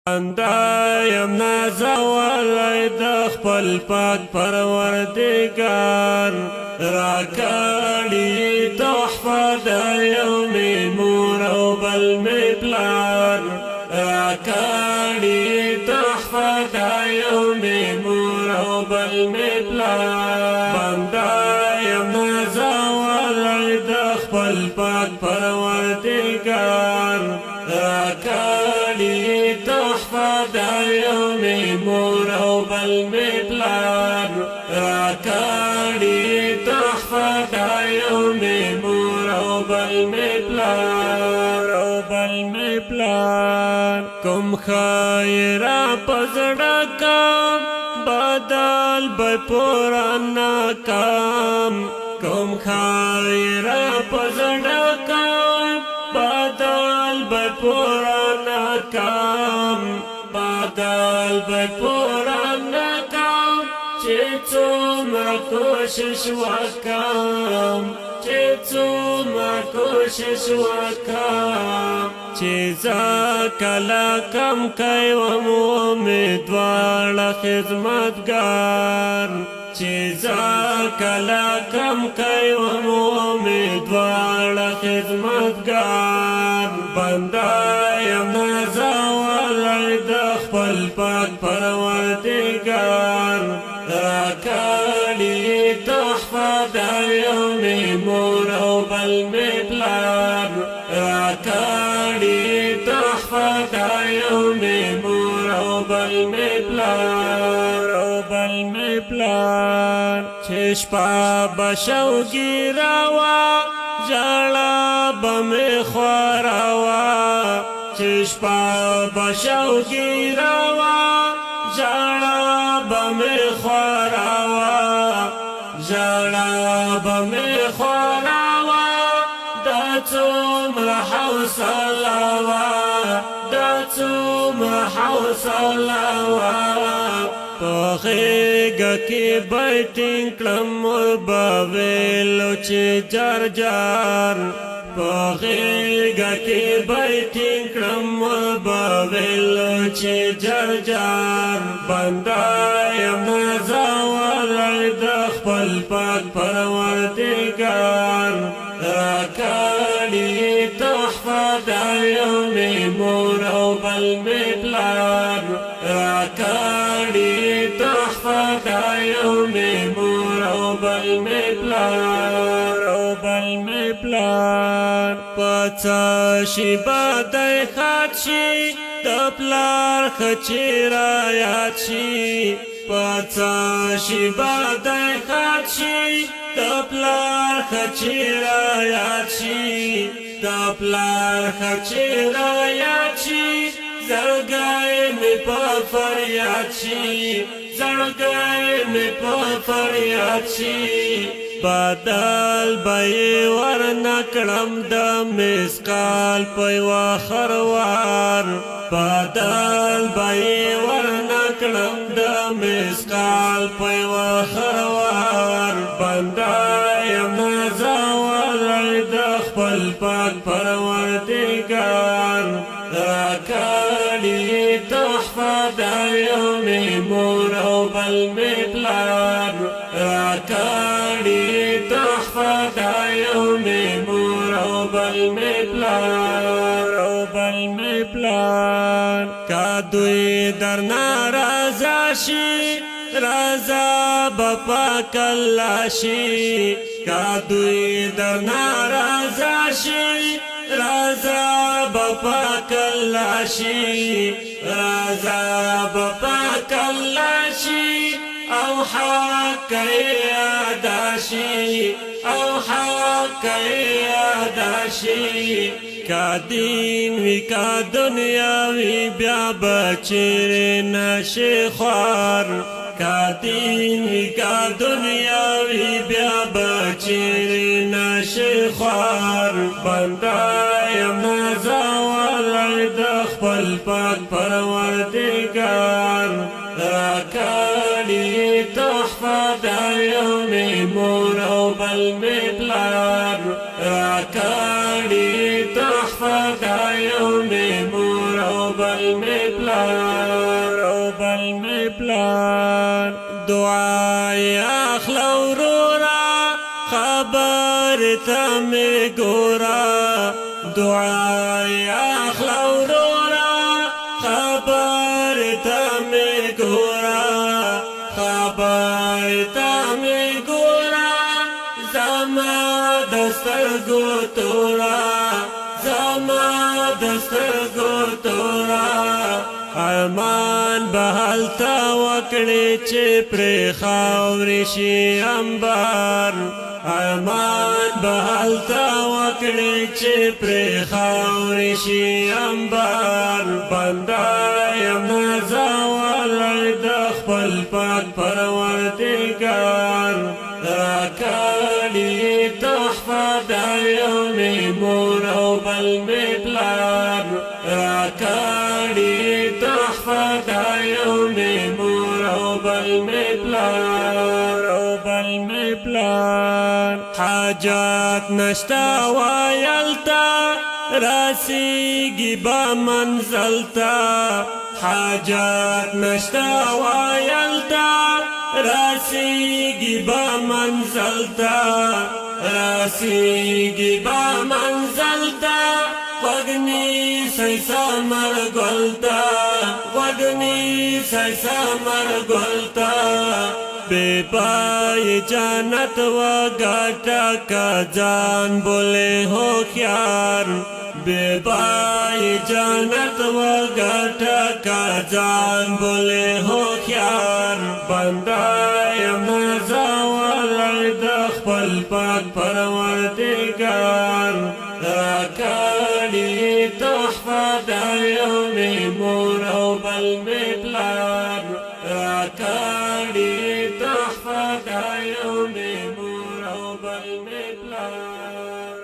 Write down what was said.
بنده یم نازولی د خپل پاک پروردګار راکړي تحفه د یو مې مور او بل مې پلار راکړي تحفه د یو مې مور او بل مې پلار بنده یم نازولی د خپل پاک پروردګار راکړي تحفه د یو مې مور او بل مې پلار راکړي تحفه د یو مې مور او بل مې پلار کوم خیر په زړه کام بدل به پورا ناکام کوم خیر په زړه کام بدل به پورا ناکام بدل به پورا ناکام چې څومره کوشش وکړم چې څومره کوشش وکړم چې زه کله کم کوم امیدوار خدمتګار چې زه کله کم کوم امیدوار خدمتګار بنده یم نازولی د خپل پاک پروردګار راکړي تحفه د یو مې مور او بل مې پلار راکړي تحفه د یو مې مور او بل مې پلار چې شپه به شوګیره وه ژړا به مې خوره وه چې شپه به شوګیره وه ژړا به مې خوره وه ژړا به مې خوره وه دا څومره حوصله وه دا څومره حوصله وه په غېږه کې به ټینګ کړم مور به ویلو چې جار جار په غېږه کې به ټینګ کړم مور به ویلو چې جار جار بنده یم نازولی د خپل پاک پروردګار راکړي تحفه د یو مې مور او بل مې پلار راکړي تحفه د یو مې مور او بل مې پلار په څه شي به دی ښاد شي د پلار ښه چې رایاد شي په څه شي به دی ښاد شي د پلار ښه چې رایاد شي د پلار ښه چې رایاد شي زړګی مې په فریاد شي زړګی مې په فریاد شي بدل به یې ورنکړم د مسقال په یوه خروار بدل به یې ورنکړم د مسقال په یوه خروار بنده یم نازولی د خپل پاک پروردګار راکړي تحفه د یو مې مور او بل مې پلار راکړي تحفه د یو مې مور او بل مې پلار که دوی در ناراضه شي رضا به پاک الله شي که دوی در ناراضه شي رضا به پاک الله شي رضا به پاک الله شي او حق ادا شي او حق ادا شي کا دین وی کا دنیا وی بیا بچیرې نشي خوار کا دین وی کا دنیا وی بیا بچیرې نشي خوار بنده یم نازولی د خپل پاک پروردګار راکړي تحفه د یو مې مور او بل مې پلار راکړي تحفه د یو مې مور او بل مې پلار پلار او بل می پلار دعای اخلا ورورا خبر تا می گورا دعای اخلا ورورا خبر تا می گورا خبر تا می گورا زما دسترگو تورا زما دسترگو تورا ارمان بهلتا وکړي چې پر خاورې شي انبار ارمان بهلتا وکړي چې پر خاورې شي انبار بنده یم زوال د خپل پاک پروردګار راکړي تحفه د یوم مور او بل می پلار راکړي تحفه د یوم مور او بل می پلار او بل می پلار حاجات نشتا وایلتا راسیږي با منزلتا حاجات نشتا وایلتا راسیږي با منزلتا راسیږي با منزلتا وګنی سیسا مرګلتا وګنی سیسا مرګلتا بے پای جانت و گاٹا کا جان بولے ہو خیار بے پای جانت و گاٹا کا جان بولے ہو خیار بندہ یم زوال د خپل پاک پروردګار راکړي تحفه د یوم مور او بل می پلار راکړي تحفه د یوم مور او بل می پلار